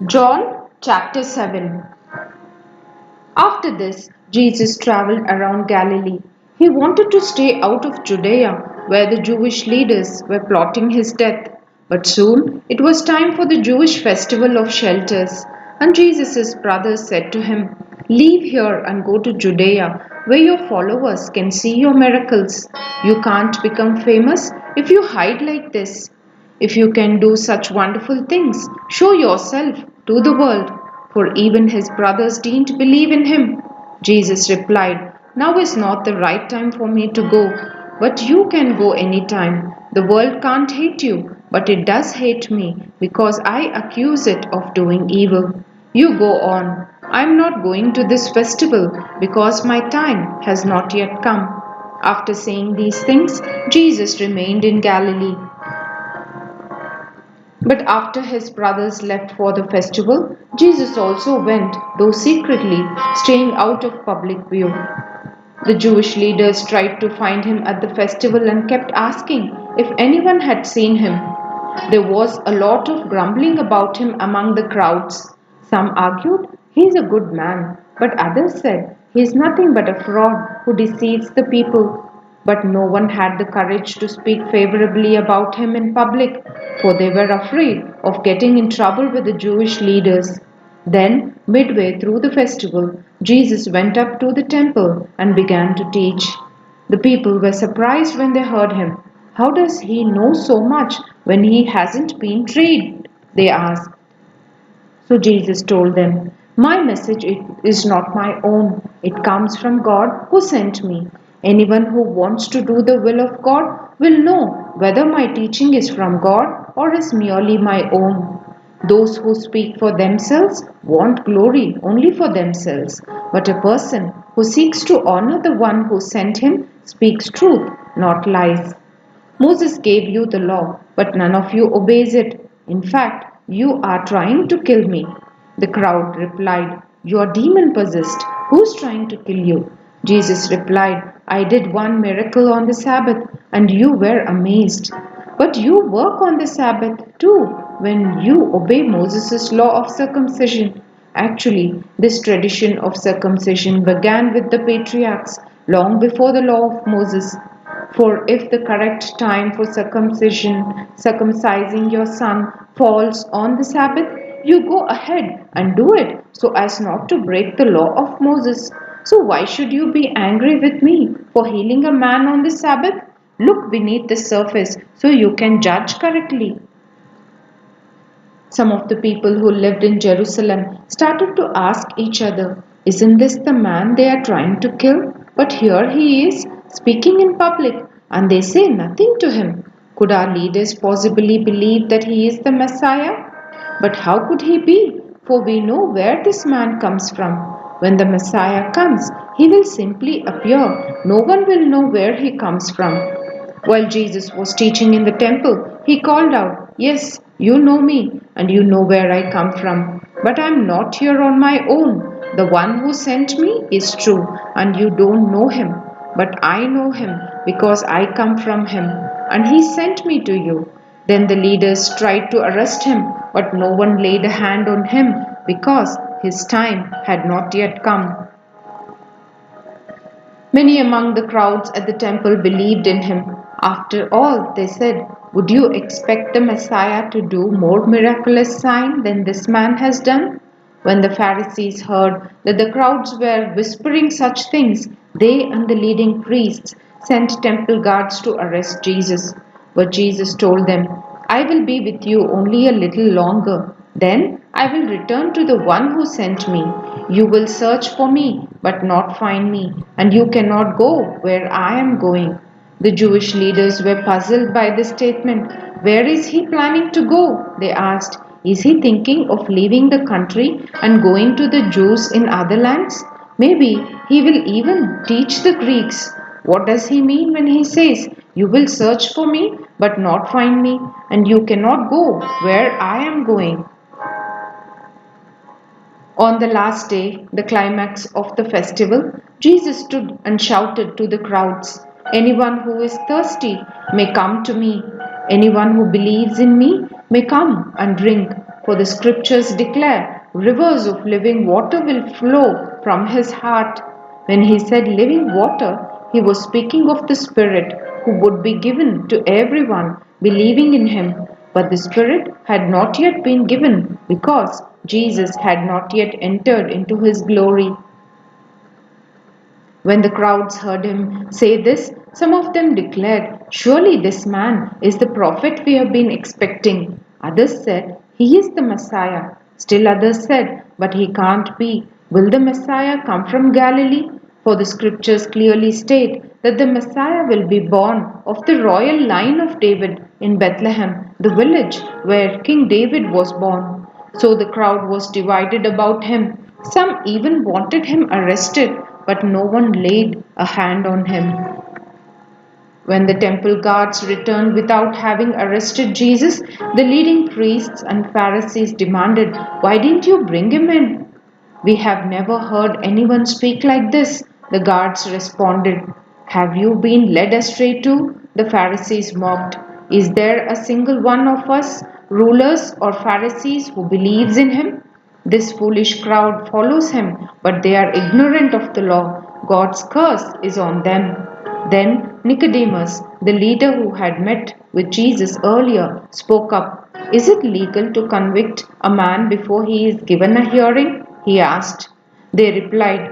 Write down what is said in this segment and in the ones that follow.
John chapter 7. After this, Jesus traveled around Galilee. He wanted to stay out of Judea, where the Jewish leaders were plotting his death. But soon it was time for the Jewish festival of shelters, and Jesus' brothers said to him, "Leave here and go to Judea, where your followers can see your miracles. You can't become famous if you hide like this. If you can do such wonderful things, show yourself to the world." For even his brothers didn't believe in him. Jesus replied, "Now is not the right time for me to go, but you can go any time. The world can't hate you, but it does hate me because I accuse it of doing evil. You go on. I'm not going to this festival because my time has not yet come." After saying these things, Jesus remained in Galilee. But after his brothers left for the festival, Jesus also went, though secretly, staying out of public view. The Jewish leaders tried to find him at the festival and kept asking if anyone had seen him. There was a lot of grumbling about him among the crowds. Some argued, "He is a good man," but others said, "He is nothing but a fraud who deceives the people." But no one had the courage to speak favorably about him in public, for they were afraid of getting in trouble with the Jewish leaders. Then, midway through the festival, Jesus went up to the temple and began to teach. The people were surprised when they heard him. "How does he know so much when he hasn't been trained?" they asked. So Jesus told them, "My message is not my own. It comes from God who sent me. Anyone who wants to do the will of God will know whether my teaching is from God or is merely my own. Those who speak for themselves want glory only for themselves, but a person who seeks to honor the one who sent him speaks truth, not lies. Moses gave you the law, but none of you obeys it. In fact, you are trying to kill me." The crowd replied, "You are demon possessed. Who's trying to kill you?" Jesus replied, "I did one miracle on the Sabbath, and you were amazed. But you work on the Sabbath too, when you obey Moses' law of circumcision. Actually, this tradition of circumcision began with the patriarchs long before the law of Moses. For if the correct time for circumcising your son, falls on the Sabbath, you go ahead and do it so as not to break the law of Moses. So why should you be angry with me for healing a man on the Sabbath? Look beneath the surface so you can judge correctly." Some of the people who lived in Jerusalem started to ask each other, "Isn't this the man they are trying to kill? But here he is, speaking in public, and they say nothing to him. Could our leaders possibly believe that he is the Messiah? But how could he be? For we know where this man comes from. When the Messiah comes, he will simply appear. No one will know where he comes from." While Jesus was teaching in the temple, he called out, "Yes, you know me, and you know where I come from. But I am not here on my own. The one who sent me is true, and you don't know him. But I know him because I come from him, and he sent me to you." Then the leaders tried to arrest him, but no one laid a hand on him because his time had not yet come. Many among the crowds at the temple believed in him. "After all," they said, "would you expect the Messiah to do more miraculous sign than this man has done?" When the Pharisees heard that the crowds were whispering such things, they and the leading priests sent temple guards to arrest Jesus. But Jesus told them, "I will be with you only a little longer. Then I will return to the one who sent me. You will search for me, but not find me, and you cannot go where I am going." The Jewish leaders were puzzled by this statement. "Where is he planning to go?" they asked. "Is he thinking of leaving the country and going to the Jews in other lands? Maybe he will even teach the Greeks. What does he mean when he says, 'You will search for me, but not find me, and you cannot go where I am going'?" On the last day, the climax of the festival, Jesus stood and shouted to the crowds, "Anyone who is thirsty may come to me. Anyone who believes in me may come and drink. For the scriptures declare, rivers of living water will flow from his heart." When he said living water, he was speaking of the Spirit who would be given to everyone believing in him. But the Spirit had not yet been given because Jesus had not yet entered into his glory. When the crowds heard him say this, some of them declared, "Surely this man is the prophet we have been expecting." Others said, "He is the Messiah." Still others said, "But he can't be. Will the Messiah come from Galilee? For the scriptures clearly state that the Messiah will be born of the royal line of David in Bethlehem, the village where King David was born." So the crowd was divided about him. Some even wanted him arrested, but no one laid a hand on him. When the temple guards returned without having arrested Jesus, the leading priests and Pharisees demanded, "Why didn't you bring him in?" "We have never heard anyone speak like this," the guards responded. "Have you been led astray too?" the Pharisees mocked. "Is there a single one of us, rulers or Pharisees, who believes in him? This foolish crowd follows him, but they are ignorant of the law. God's curse is on them." Then Nicodemus, the leader who had met with Jesus earlier, spoke up. "Is it legal to convict a man before he is given a hearing?" he asked. They replied,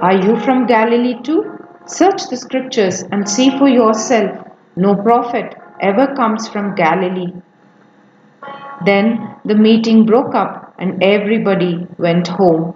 "Are you from Galilee too? Search the scriptures and see for yourself. No prophet ever comes from Galilee." Then the meeting broke up and everybody went home.